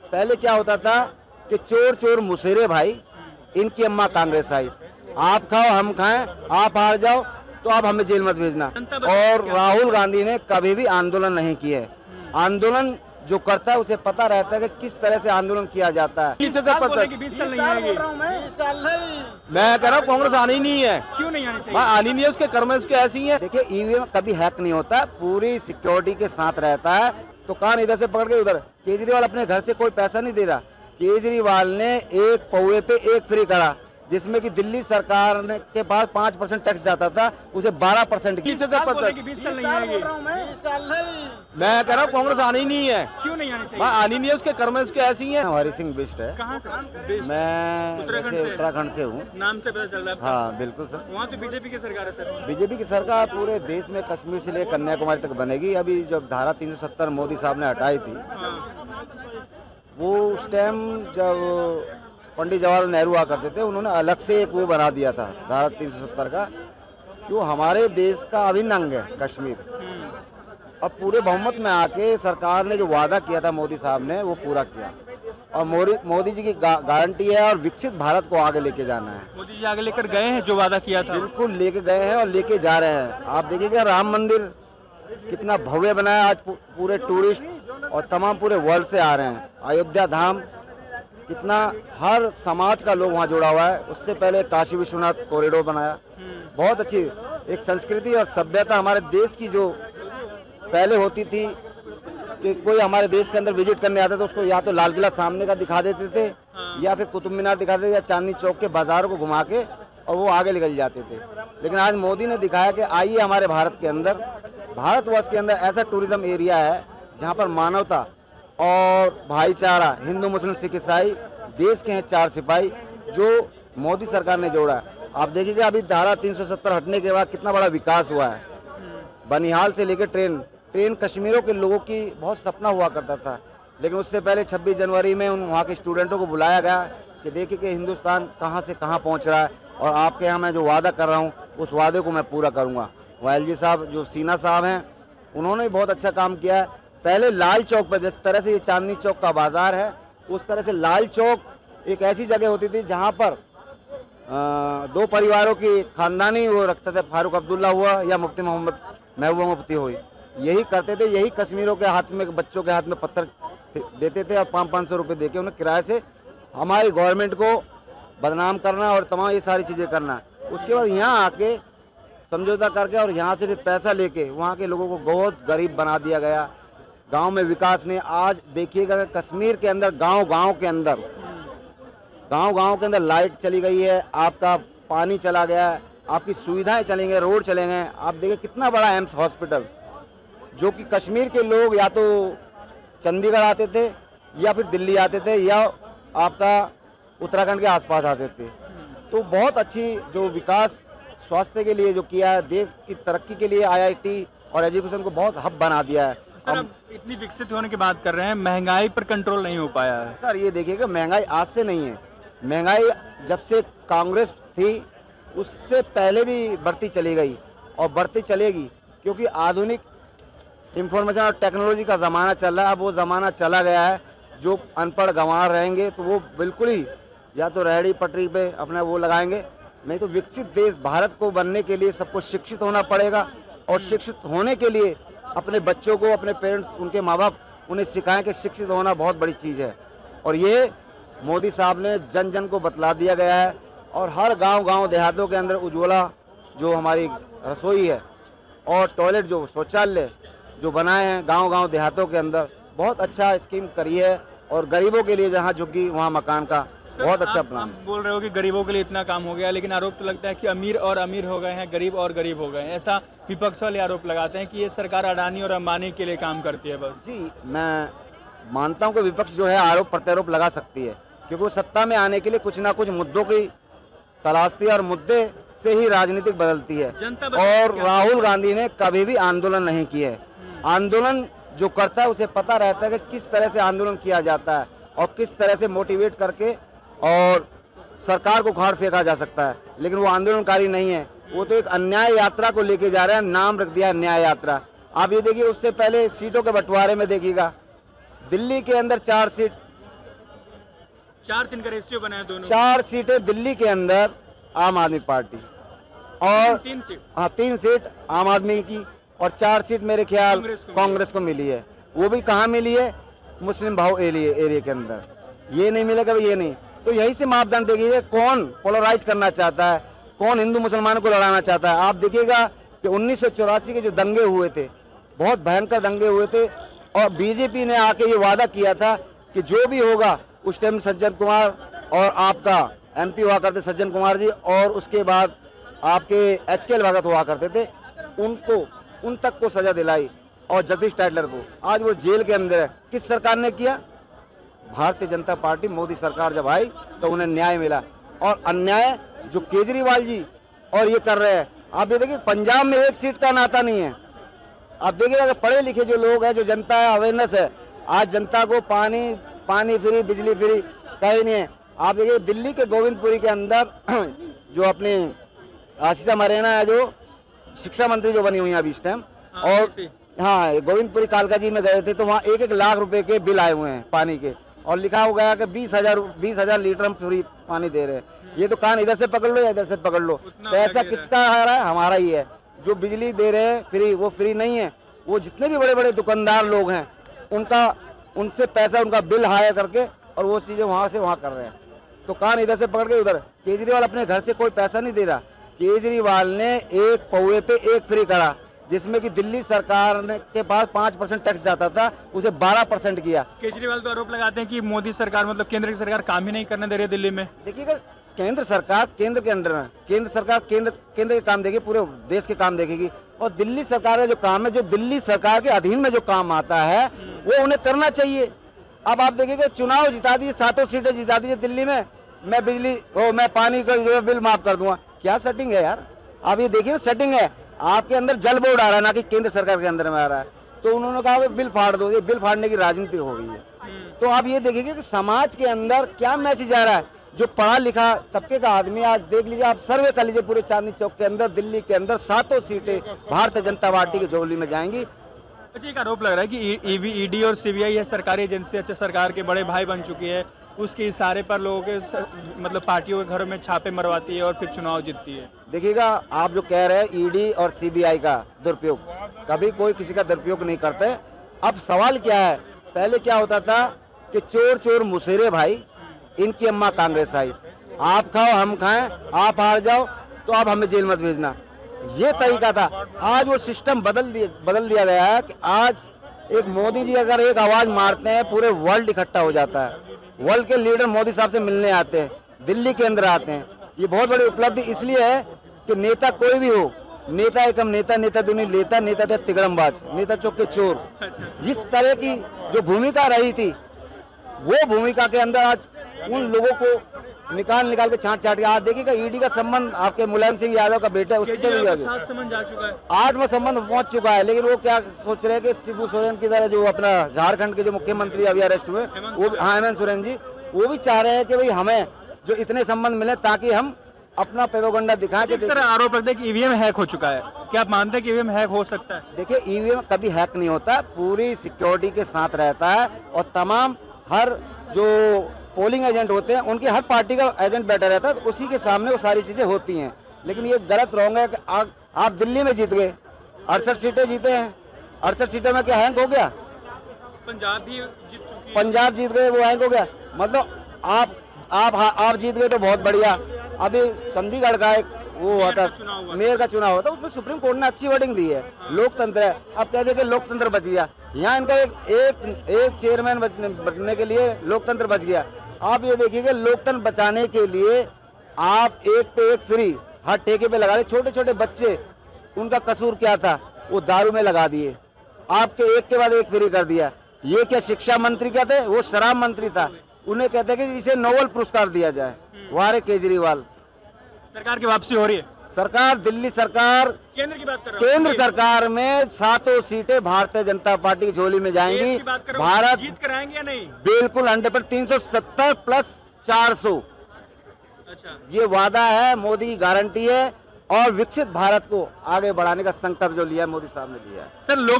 पहले क्या होता था कि चोर चोर मुसेरे भाई, इनकी अम्मा कांग्रेस आई, आप खाओ हम खाएं, आप हार जाओ तो आप हमें जेल मत भेजना। और राहुल गांधी ने कभी भी आंदोलन नहीं किया है। आंदोलन जो करता है उसे पता रहता है कि किस तरह से आंदोलन किया जाता है। पीछे से पता 20 साल नहीं आएगी। मैं कह रहा हूँ कांग्रेस आनी ही नहीं है, क्यों नहीं आनी चाहिए? वहाँ आनी नहीं है, उसके कर्म उसके ऐसी हैं। देखिए ईवीएम कभी हैक नहीं होता, पूरी सिक्योरिटी के साथ रहता है। तो कान इधर से पकड़ के उधर, केजरीवाल अपने घर से कोई पैसा नहीं दे रहा। केजरीवाल ने एक पौवे पे एक फ्री करा, जिसमें कि दिल्ली सरकार के पास 5% टैक्स जाता था, उसे 12% की। पीछे से पता 20 साल नहीं आएगी। मैं कह रहा हूँ कांग्रेस आनी ही नहीं है, क्यों नहीं आनी चाहिए? वहाँ आनी नहीं है, उसके कर्म उसके ऐसी हैं। हरी सिंह बिष्ट है। कहाँ से? मैं उत्तराखंड वैसे से? उत्तराखंड से हूँ। नाम से पता चल रहा है आपका। हाँ बिल्कुल सर। वहाँ तो बीजेपी की सरकार है सर। बीजेपी की सरकार पूरे देश में कश्मीर से लेकर कन्याकुमारी तक बनेगी। अभी जब धारा 370 मोदी साहब ने हटाई थी, वो उस टाइम जब पंडित जवाहरलाल नेहरू हुआ करते थे, उन्होंने अलग से एक वो बना दिया था धारा 370 का, जो हमारे देश का अभिन्न अंग है कश्मीर। अब पूरे बहुमत में आके सरकार ने जो वादा किया था मोदी साहब ने, वो पूरा किया। और मोदी जी की गारंटी है और विकसित भारत को आगे लेके जाना है। मोदी जी आगे लेकर गए हैं जो वादा किया था। बिल्कुल लेके गए हैं और लेके जा रहे हैं। आप देखिएगा राम मंदिर कितना भव्य बना है, आज पूरे टूरिस्ट और तमाम पूरे वर्ल्ड से आ रहे हैं। अयोध्या धाम कितना हर समाज का लोग वहाँ जुड़ा हुआ है। उससे पहले काशी विश्वनाथ कॉरिडोर बनाया, बहुत अच्छी एक संस्कृति और सभ्यता हमारे देश की जो पहले होती थी कि कोई हमारे देश के अंदर विजिट करने आता था, उसको या तो लाल किला सामने का दिखा देते थे, या फिर कुतुब मीनार दिखा देते, या चांदनी चौक के बाजारों को घुमा के और वो आगे निकल जाते थे। लेकिन आज मोदी ने दिखाया कि आइए हमारे भारत के अंदर, भारतवर्ष के अंदर ऐसा टूरिज्म एरिया है जहाँ पर मानवता और भाईचारा, हिंदू मुस्लिम सिख ईसाई देश के हैं चार सिपाही, जो मोदी सरकार ने जोड़ा है। आप देखिएगा अभी धारा 370 हटने के बाद कितना बड़ा विकास हुआ है। बनिहाल से लेकर ट्रेन कश्मीरों के लोगों की बहुत सपना हुआ करता था, लेकिन उससे पहले 26 जनवरी में वहाँ के स्टूडेंटों को बुलाया गया कि देखिए कि हिंदुस्तान कहाँ से कहाँ पहुँच रहा है, और आपके यहाँ मैं जो वादा कर रहा हूँ उस वादे को मैं पूरा करूँगा। वायल जी साहब जो सीना साहब हैं, उन्होंने भी बहुत अच्छा काम किया है। पहले लाल चौक पर, जिस तरह से ये चांदनी चौक का बाजार है, उस तरह से लाल चौक एक ऐसी जगह होती थी जहाँ पर दो परिवारों की खानदानी वो रखते थे, फारूक अब्दुल्ला हुआ या मुफ्ती मोहम्मद महबूबा मुफ्ती हुई, यही करते थे। यही कश्मीरों के हाथ में, बच्चों के हाथ में पत्थर देते थे और 500-500 रुपये दे के उन्हें किराए से हमारी गवर्नमेंट को बदनाम करना और तमाम ये सारी चीज़ें करना। उसके बाद यहाँ आके समझौता करके और यहाँ से भी पैसा लेके वहाँ के लोगों को बहुत गरीब बना दिया गया। गांव में विकास ने, आज देखिएगा कश्मीर के अंदर गांव-गांव के अंदर लाइट चली गई है, आपका पानी चला गया है, आपकी सुविधाएं चली गई, रोड चले गए। आप देखिए कितना बड़ा एम्स हॉस्पिटल, जो कि कश्मीर के लोग या तो चंडीगढ़ आते थे या फिर दिल्ली आते थे या आपका उत्तराखंड के आसपास आते थे। तो बहुत अच्छी जो विकास स्वास्थ्य के लिए जो किया है, देश की तरक्की के लिए IIT और एजुकेशन को बहुत हब बना दिया है। सर अब इतनी विकसित होने की बात कर रहे हैं, महंगाई पर कंट्रोल नहीं हो पाया है। सर ये देखिएगा महंगाई आज से नहीं है, महंगाई जब से कांग्रेस थी उससे पहले भी बढ़ती चली गई और बढ़ती चलेगी, क्योंकि आधुनिक इंफॉर्मेशन और टेक्नोलॉजी का ज़माना चल रहा है। अब वो ज़माना चला गया है। जो अनपढ़ गंवार रहेंगे तो वो बिल्कुल ही या तो रेहड़ी पटरी पे अपना वो लगाएंगे, नहीं तो विकसित देश भारत को बनने के लिए सबको शिक्षित होना पड़ेगा। और शिक्षित होने के लिए अपने बच्चों को, अपने पेरेंट्स, उनके माँ बाप उन्हें सिखाएं कि शिक्षित होना बहुत बड़ी चीज़ है। और ये मोदी साहब ने जन जन को बतला दिया गया है। और हर गांव देहातों के अंदर उज्ज्वला जो हमारी रसोई है और टॉयलेट जो शौचालय जो बनाए हैं गांव देहातों के अंदर, बहुत अच्छा स्कीम करी है। और गरीबों के लिए जहां झुग्गी वहां मकान का बहुत अच्छा प्लान। आप बोल रहे हो कि गरीबों के लिए इतना काम हो गया, लेकिन आरोप तो लगता है कि अमीर और अमीर हो गए हैं, गरीब और गरीब हो गए हैं। ऐसा विपक्ष वाले आरोप लगाते हैं कि ये सरकार अडानी और अंबानी के लिए काम करती है बस। जी मैं मानता हूँ कि विपक्ष जो है आरोप प्रत्यारोप लगा सकती है, क्योंकि वो सत्ता में आने के लिए कुछ ना कुछ मुद्दों की तलाशती है और मुद्दे से ही राजनीतिक बदलती है। और राहुल गांधी ने कभी भी आंदोलन नहीं किया है। आंदोलन जो करता है उसे पता रहता है कि किस तरह से आंदोलन किया जाता है और किस तरह से मोटिवेट करके और सरकार को उखाड़ फेंका जा सकता है। लेकिन वो आंदोलनकारी नहीं है, वो तो एक अन्याय यात्रा को लेके जा रहे हैं, नाम रख दिया न्याय यात्रा। आप ये देखिए, उससे पहले सीटों के बंटवारे में देखिएगा, दिल्ली के अंदर 4 सीट 4-3 का रेशियो बना है दोनों। 4 सीटें दिल्ली के अंदर आम आदमी पार्टी और 3 सीट हाँ 3 सीट आम आदमी की और 4 सीट मेरे ख्याल कांग्रेस को मिली है। वो भी कहाँ मिली है? मुस्लिम भाव एरिया के अंदर। ये नहीं मिलेगा, ये नहीं। तो यही से मापदंड देखिए कौन पोलराइज करना चाहता है, कौन हिंदू मुसलमानों को लड़ाना चाहता है। आप देखिएगा कि 1984 के जो दंगे हुए थे, बहुत भयंकर दंगे हुए थे, और बीजेपी ने आके ये वादा किया था कि जो भी होगा, उस टाइम सज्जन कुमार और आपका एमपी हुआ करते सज्जन कुमार जी, और उसके बाद आपके HKL भगत हुआ करते थे, उन तक को सजा दिलाई, और जगदीश टाइटलर को आज वो जेल के अंदर है। किस सरकार ने किया? भारतीय जनता पार्टी, मोदी सरकार जब आई तो उन्हें न्याय मिला। और अन्याय जो केजरीवाल जी और ये कर रहे हैं, आप ये देखिए पंजाब में 1 सीट का नाता नहीं है। आप देखिएगा कि पढ़े लिखे जो लोग हैं, जो जनता है, अवेयरनेस है, आज जनता को पानी फ्री, बिजली फ्री कहीं नहीं है। आप देखिए दिल्ली के गोविंदपुरी के अंदर जो अपने आशीषा मरेना है, जो शिक्षा मंत्री जो बनी हुई है अभी इस टाइम, और हाँ गोविंदपुरी कालका जी में गए थे तो वहाँ 1-1 लाख रुपए के बिल आए हुए हैं पानी के, और लिखा हो गया कि 20,000 लीटर हम फ्री पानी दे रहे हैं। ये तो कान इधर से पकड़ लो या इधर से पकड़ लो, पैसा किसका आ रहा है? हमारा ही है। जो बिजली दे रहे हैं फ्री, वो फ्री नहीं है, वो जितने भी बड़े बड़े दुकानदार लोग हैं उनसे पैसा, उनका बिल हायर करके, और वो चीज़ें वहाँ से वहाँ कर रहे हैं। तो कान इधर से पकड़ के उधर। केजरीवाल अपने घर से कोई पैसा नहीं दे रहा। केजरीवाल ने 1 पौवे पे 1 फ्री करा, जिसमें कि दिल्ली सरकार के पास 5% टैक्स जाता था, उसे 12% किया। केजरीवाल तो आरोप लगाते हैं कि मोदी सरकार, मतलब केंद्र की सरकार, काम ही नहीं करने दे रही है दिल्ली में। देखिएगा केंद्र सरकार केंद्र के अंडर है, केंद्र सरकार केंद्र के काम देगी, पूरे देश के काम देखेगी, और दिल्ली सरकार का जो काम है, जो दिल्ली सरकार के अधीन में जो काम आता है, वो उन्हें करना चाहिए। अब आप देखिएगा चुनाव जिता दीजिए, 7 सीटें जिता दीजिए दिल्ली में, मैं पानी का जो बिल माफ कर दूंगा। क्या सेटिंग है यार? आप ये देखिए सेटिंग है, आपके अंदर जल बोर्ड आ रहा है, ना कि केंद्र सरकार के अंदर में आ रहा है। तो उन्होंने कहा बिल फाड़ दो, ये बिल फाड़ने की राजनीति हो गई है। तो आप ये देखिए कि समाज के अंदर क्या मैसेज आ रहा है। जो पढ़ा लिखा तबके का आदमी, आज देख लीजिए, आप सर्वे कर लीजिए पूरे चांदनी चौक के अंदर, दिल्ली के अंदर 7 सीटें भारतीय जनता पार्टी की झोली में जाएंगी। अच्छा, एक आरोप लग रहा है कि ईडी और सीबीआई है सरकारी एजेंसी, अच्छा सरकार के बड़े भाई बन चुकी है, उसके इशारे पर लोगों के मतलब पार्टियों के घरों में छापे मरवाती है और फिर चुनाव जीतती है। देखिएगा आप जो कह रहे हैं ईडी और सीबीआई का दुरुपयोग, कभी कोई किसी का दुरुपयोग नहीं करते। अब सवाल क्या है, पहले क्या होता था कि चोर चोर मुसेरे भाई, इनकी अम्मा कांग्रेस आई, आप खाओ हम खाएं, आप हार जाओ तो आप हमें जेल मत भेजना, ये तरीका था। आज वो सिस्टम बदल दिया गया है कि आज एक मोदी जी अगर एक आवाज मारते हैं, पूरे वर्ल्ड इकट्ठा हो जाता है। वर्ल्ड के लीडर मोदी साहब से मिलने आते हैं, दिल्ली के अंदर आते हैं। ये बहुत बड़ी उपलब्धि इसलिए है कि नेता कोई भी हो, नेता एकम नेता, नेता दुनिया लेता, नेता थे तिगड़मबाज, नेता चौक के चोर, इस तरह की जो भूमिका रही थी, वो भूमिका के अंदर आज उन लोगों को निकाल के छांट के आज देखिएगा ईडी का संबंध आपके मुलायम सिंह यादव का बेटा है, उसके संबंध जा चुका है, 8वां संबंध पहुंच चुका है। लेकिन वो क्या सोच रहे हैं कि शिबू सोरेन की तरह, जो अपना झारखंड के जो मुख्यमंत्री अभी अरेस्ट हुए, वो हेमंत सोरेन जी, वो भी चाह रहे हैं कि भाई हमें जो इतने संबंध मिले ताकि हम अपना प्रोपेगेंडा दिखाएं। सर आरोप लगता है कि ईवीएम हैक हो चुका है, क्या आप मानते हैं कि ईवीएम हैक हो सकता है? देखिए ईवीएम कभी हैक नहीं होता, पूरी सिक्योरिटी के साथ रहता है, और तमाम हर जो पोलिंग एजेंट होते हैं उनकी हर पार्टी का एजेंट बैठा रहता है, तो उसी के सामने वो सारी चीजें होती हैं। लेकिन ये गलत रॉन्ग है कि आप दिल्ली में जीत गए, 68 सीटें जीते हैं, 68 सीटों में क्या हैंक हो गया? पंजाब भी जीत चुकी है, पंजाब जीत गए, वो हैंक हो गया? मतलब आप जीत गए तो बहुत बढ़िया। अभी चंडीगढ़ का एक वो हुआ था, मेयर का चुनाव हुआ था, उसमें सुप्रीम कोर्ट ने अच्छी वर्डिंग दी है, लोकतंत्र है। अब कह दे कि लोकतंत्र बच गया, यहाँ इनका एक चेयरमैन बनने के लिए लोकतंत्र बच गया। आप ये देखिएगा लोकतंत्र बचाने के लिए आप 1 पे 1 फ्री हर ठेके पे लगा रहे। छोटे छोटे बच्चे, उनका कसूर क्या था? वो दारू में लगा दिए, आपके एक के बाद एक फ्री कर दिया। ये क्या शिक्षा मंत्री क्या थे? वो शराब मंत्री था, उन्हें कहते हैं कि इसे नोबेल पुरस्कार दिया जाए। वारे केजरीवाल, सरकार की वापसी हो रही है। सरकार, दिल्ली सरकार, केंद्र की बात कर रहा हूं, केंद्र सरकार में 7 सीटें भारतीय जनता पार्टी की झोली में जाएंगी। भारत जीत कर आएंगे या नहीं? बिल्कुल 100%, 370 प्लस 400। अच्छा, ये वादा है, मोदी की गारंटी है, और विकसित भारत को आगे बढ़ाने का संकल्प जो लिया है मोदी साहब ने लिया है। सर लोग